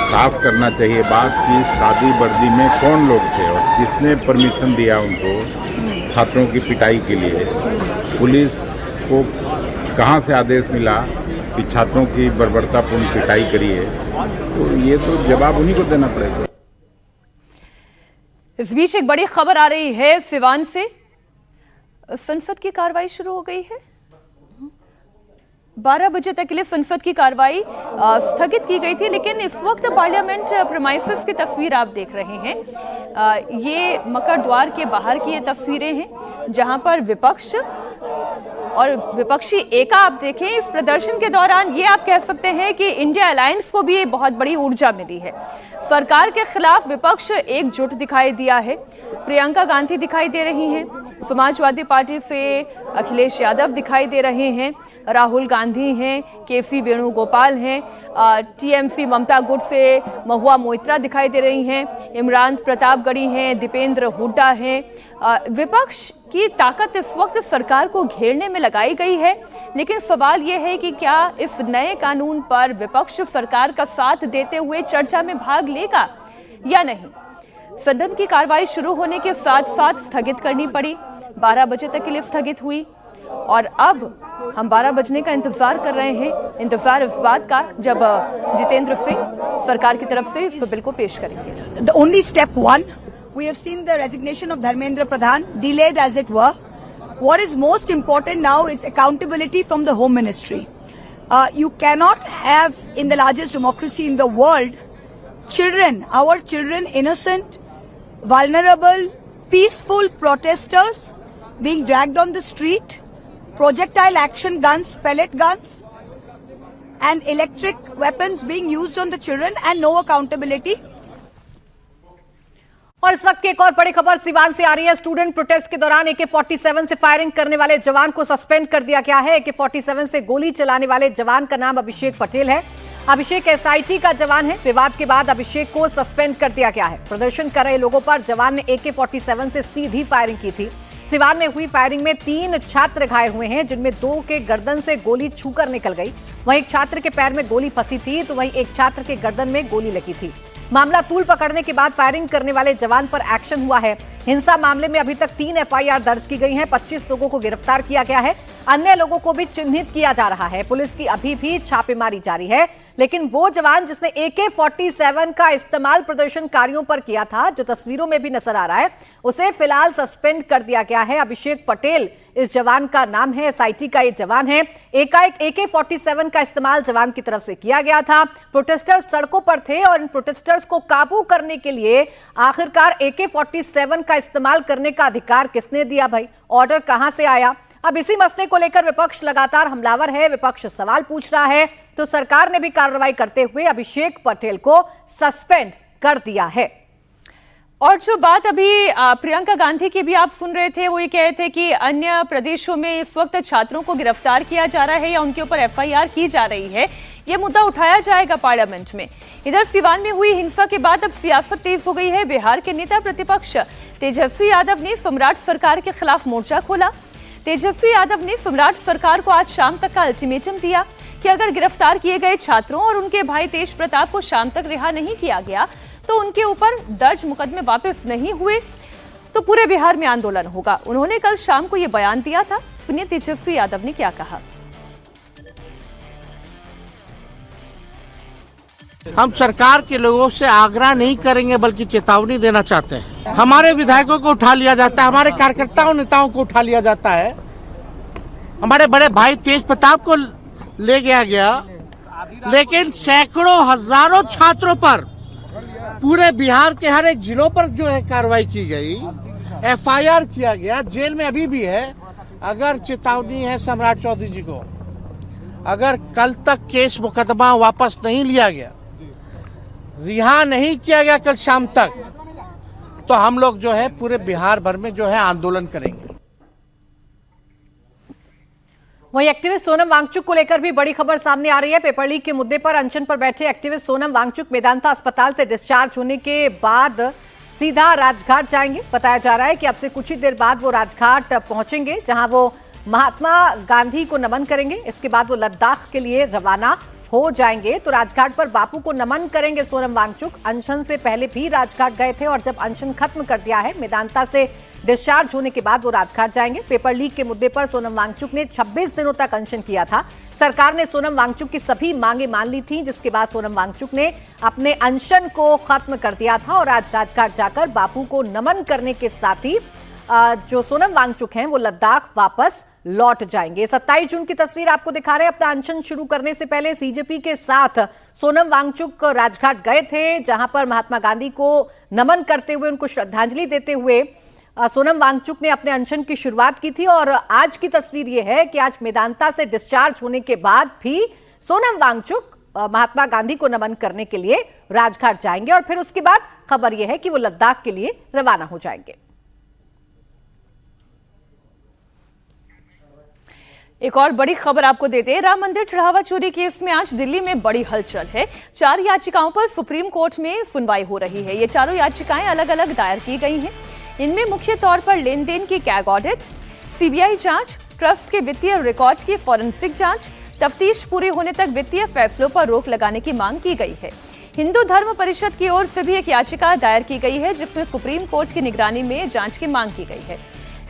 साफ करना चाहिए बात कि शादी वर्दी में कौन लोग थे और किसने परमिशन दिया उनको छात्रों की पिटाई के लिए। पुलिस को कहां से आदेश मिला कि छात्रों की बर्बरतापूर्ण पिटाई करिए? तो ये तो जवाब उन्हीं को देना पड़ेगा। इस बीच एक बड़ी खबर आ रही है सिवान से। संसद की कार्रवाई शुरू हो गई है। 12 बजे तक के लिए संसद की कार्रवाई स्थगित की गई थी, लेकिन इस वक्त पार्लियामेंट प्रीमाइसेस की तस्वीर आप देख रहे हैं। ये मकर द्वार के बाहर की ये तस्वीरें हैं जहां पर विपक्ष और विपक्षी एका आप देखें। इस प्रदर्शन के दौरान ये आप कह सकते हैं कि इंडिया अलायंस को भी बहुत बड़ी ऊर्जा मिली है। सरकार के खिलाफ विपक्ष एकजुट दिखाई दिया है। प्रियंका गांधी दिखाई दे रही हैं, समाजवादी पार्टी से अखिलेश यादव दिखाई दे रहे हैं, राहुल गांधी हैं, केसी वेणुगोपाल हैं, टीएमसी ममता गुट से महुआ मोइत्रा दिखाई दे रही हैं, इमरान प्रतापगढ़ी हैं, दीपेंद्र हुड्डा हैं। विपक्ष की ताकत इस वक्त सरकार को घेरने में लगाई गई है, लेकिन सवाल यह है कि क्या इस नए कानून पर विपक्ष सरकार का साथ देते हुए चर्चा में भाग लेगा या नहीं। सदन की कार्रवाई शुरू होने के साथ साथ स्थगित करनी पड़ी, 12 बजे तक के लिए स्थगित हुई और अब हम 12 बजने का इंतजार कर रहे हैं। इंतजार इस बात का जब जितेंद्र सिंह सरकार की तरफ से इस बिल को पेश करेंगे। The only step one, we have seen the resignation of Dharmendra Pradhan, delayed as it were. What is most important now is accountability from the Home Ministry. You cannot have in the largest democracy in the world children, our children, innocent, vulnerable, peaceful protesters being dragged on the street, projectile action guns, pellet guns and electric weapons being used on the children and no accountability. और इस वक्त की एक और बड़ी खबर सिवान से आ रही है। स्टूडेंट प्रोटेस्ट के दौरान AK-47 से फायरिंग करने वाले जवान को सस्पेंड कर दिया गया है। AK-47 से गोली चलाने वाले जवान का नाम अभिषेक पटेल है। अभिषेक SIT का जवान है। विवाद के बाद अभिषेक को सस्पेंड कर दिया गया है। प्रदर्शन कर रहे लोगों पर जवान ने AK-47 से सीधी फायरिंग की थी। सिवान में हुई फायरिंग में 3 छात्र घायल हुए हैं, जिनमें 2 के गर्दन से गोली छूकर निकल गई। वहीं एक छात्र के पैर में गोली फंसी थी, तो वहीं एक छात्र के गर्दन में गोली लगी थी। मामला तूल पकड़ने के बाद फायरिंग करने वाले जवान पर एक्शन हुआ है। हिंसा मामले में अभी तक 3 एफआईआर दर्ज की गई हैं, 25 लोगों को गिरफ्तार किया गया है, अन्य लोगों को भी चिन्हित किया जा रहा है। पुलिस की अभी भी छापेमारी जारी है, लेकिन वो जवान जिसने AK-47 का इस्तेमाल प्रदर्शनकारियों पर किया था, जो तस्वीरों में भी नजर आ रहा है, उसे फिलहाल सस्पेंड कर दिया गया है। अभिषेक पटेल इस जवान का नाम है, SIT का ये जवान है। एकाएक AK-47 का इस्तेमाल जवान की तरफ से किया गया था। प्रोटेस्टर्स सड़कों पर थे और इन प्रोटेस्टर्स को काबू करने के लिए आखिरकार AK-47 का इस्तेमाल करने का अधिकार किसने दिया भाई? ऑर्डर कहां से आया? अब इसी मसले को लेकर विपक्ष लगातार हमलावर है, विपक्ष सवाल पूछ रहा है, तो सरकार ने भी कार्रवाई करते हुए अभिषेक पटेल को सस्पेंड कर दिया है। और जो बात अभी प्रियंका गांधी की भी आप सुन रहे थे, वो ये कह रहे थे कि अन्य प्रदेशों में इस वक्त छात्रों को गिरफ्तार किया जा रहा है या उनके ऊपर FIR की जा रही है, ये मुद्दा उठाया जाएगा पार्लियामेंट में। इधर सिवान में हुई हिंसा के बाद अब सियासत तेज हो गई है। बिहार के नेता प्रतिपक्ष तेजस्वी यादव ने सम्राट सरकार के खिलाफ मोर्चा खोला। तेजस्वी यादव ने सम्राट सरकार को आज शाम तक का अल्टीमेटम दिया कि अगर गिरफ्तार किए गए छात्रों और उनके भाई तेज प्रताप को शाम तक रिहा नहीं किया गया तो उनके ऊपर दर्ज मुकदमे वापस नहीं हुए तो पूरे बिहार में आंदोलन होगा। उन्होंने कल शाम को यह बयान दिया था। सुनिए तेजस्वी यादव ने क्या कहा। हम सरकार के लोगों से आग्रह नहीं करेंगे बल्कि चेतावनी देना चाहते हैं। हमारे विधायकों को उठा लिया जाता है, हमारे कार्यकर्ताओं नेताओं को उठा लिया जाता है, हमारे बड़े भाई तेज प्रताप को ले गया, लेकिन सैकड़ों हजारों छात्रों पर पूरे बिहार के हर एक जिलों पर जो है कार्रवाई की गई, FIR किया गया, जेल में अभी भी है। अगर चेतावनी है सम्राट चौधरी जी को, अगर कल तक केस मुकदमा वापस नहीं लिया गया, रिहा नहीं किया गया कल शाम तक, तो हम लोग जो है पूरे बिहार भर में जो है आंदोलन करेंगे। वहीं एक्टिविस्ट सोनम वांगचुक को लेकर भी बड़ी खबर सामने आ रही है। पेपर लीक के मुद्दे पर अनशन पर बैठे एक्टिविस्ट सोनम वांगचुक मेदांता अस्पताल से डिस्चार्ज होने के बाद सीधा राजघाट जाएंगे। बताया जा रहा है कि अब से कुछ ही देर बाद वो राजघाट पहुंचेंगे, जहां वो महात्मा गांधी को नमन करेंगे। इसके बाद वो लद्दाख के लिए रवाना हो जाएंगे। तो राजघाट पर बापू को नमन करेंगे सोनम वांगचुक। अनशन से पहले भी राजघाट गए थे और जब अनशन खत्म कर दिया है, मेदांता से डिस्चार्ज होने के बाद वो राजघाट जाएंगे। पेपर लीक के मुद्दे पर सोनम वांगचुक ने 26 दिनों तक अनशन किया था। सरकार ने सोनम वांगचुक की सभी मांगे मान ली थी, जिसके बाद सोनम वांगचुक ने अपने अनशन को खत्म कर दिया था और आज राजघाट जाकर बापू को नमन करने के साथ ही जो सोनम वांगचुक हैं वो लद्दाख वापस लौट जाएंगे। 27 जून की तस्वीर आपको दिखा रहे हैं। अपना अनशन शुरू करने से पहले CJP के साथ सोनम वांगचुक राजघाट गए थे, जहां पर महात्मा गांधी को नमन करते हुए, उनको श्रद्धांजलि देते हुए सोनम वांगचुक ने अपने अनशन की शुरुआत की थी। और आज की तस्वीर यह है कि आज मेदांता से डिस्चार्ज होने के बाद भी सोनम वांगचुक महात्मा गांधी को नमन करने के लिए राजघाट जाएंगे और फिर उसके बाद खबर यह है कि वो लद्दाख के लिए रवाना हो जाएंगे। एक और बड़ी खबर आपको देते हैं। राम मंदिर चढ़ावा चोरी केस में आज दिल्ली में बड़ी हलचल है। 4 याचिकाओं पर सुप्रीम कोर्ट में सुनवाई हो रही है। ये चारों याचिकाएं अलग अलग दायर की गई हैं। इनमें मुख्य तौर पर लेन देन की कैग ऑडिट, CBI जांच, ट्रस्ट के वित्तीय रिकॉर्ड की फॉरेंसिक जांच, तफ्तीश पूरी होने तक वित्तीय फैसलों पर रोक लगाने की मांग की गई है। हिंदू धर्म परिषद की ओर से भी एक याचिका दायर की गई है, जिसमें सुप्रीम कोर्ट की निगरानी में जांच की मांग की गई है।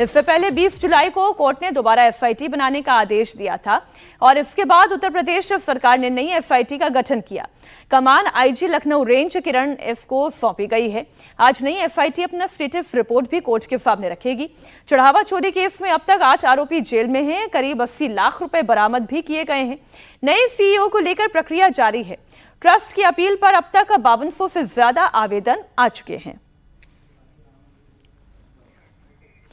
इससे पहले 20 जुलाई को कोर्ट ने दोबारा SIT बनाने का आदेश दिया था और इसके बाद उत्तर प्रदेश सरकार ने नई SIT का गठन किया। कमान IG लखनऊ रेंज किरण S को सौंपी गई है। आज नई SIT अपना स्टेटस रिपोर्ट भी कोर्ट के सामने रखेगी। चढ़ावा चोरी केस में अब तक 8 आरोपी जेल में हैं। करीब 80 लाख रुपए बरामद भी किए गए हैं। नए CEO को लेकर प्रक्रिया जारी है। ट्रस्ट की अपील पर अब तक 5200 से ज्यादा आवेदन आ चुके हैं।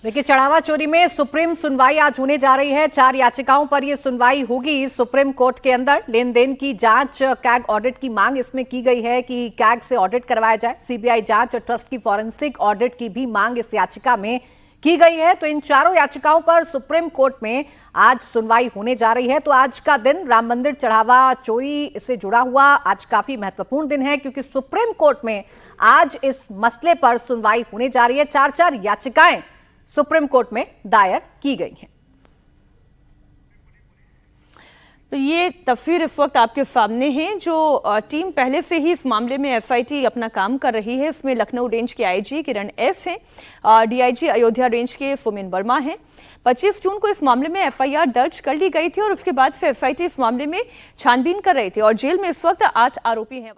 देखिए, चढ़ावा चोरी में सुप्रीम सुनवाई आज होने जा रही है। 4 याचिकाओं पर यह सुनवाई होगी सुप्रीम कोर्ट के अंदर। लेन देन की जांच, कैग ऑडिट की मांग इसमें की गई है कि कैग से ऑडिट करवाया जाए। CBI जांच और ट्रस्ट की फॉरेंसिक ऑडिट की भी मांग इस याचिका में की गई है। तो इन चारों याचिकाओं पर सुप्रीम कोर्ट में आज सुनवाई होने जा रही है। तो आज का दिन राम मंदिर चढ़ावा चोरी से जुड़ा हुआ आज काफी महत्वपूर्ण दिन है, क्योंकि सुप्रीम कोर्ट में आज इस मसले पर सुनवाई होने जा रही है। 4 याचिकाएं सुप्रीम कोर्ट में दायर की गई हैं। तो ये तस्वीर इस वक्त आपके सामने है जो टीम पहले से ही इस मामले में एसआईटी अपना काम कर रही है। इसमें लखनऊ रेंज के आईजी किरण एस हैं, डीआईजी अयोध्या रेंज के सुमिन वर्मा हैं। 25 जून को इस मामले में एफआईआर दर्ज कर ली गई थी और उसके बाद से एसआईटी इस मामले में छानबीन कर रही थी और जेल में इस वक्त 8 आरोपी हैं।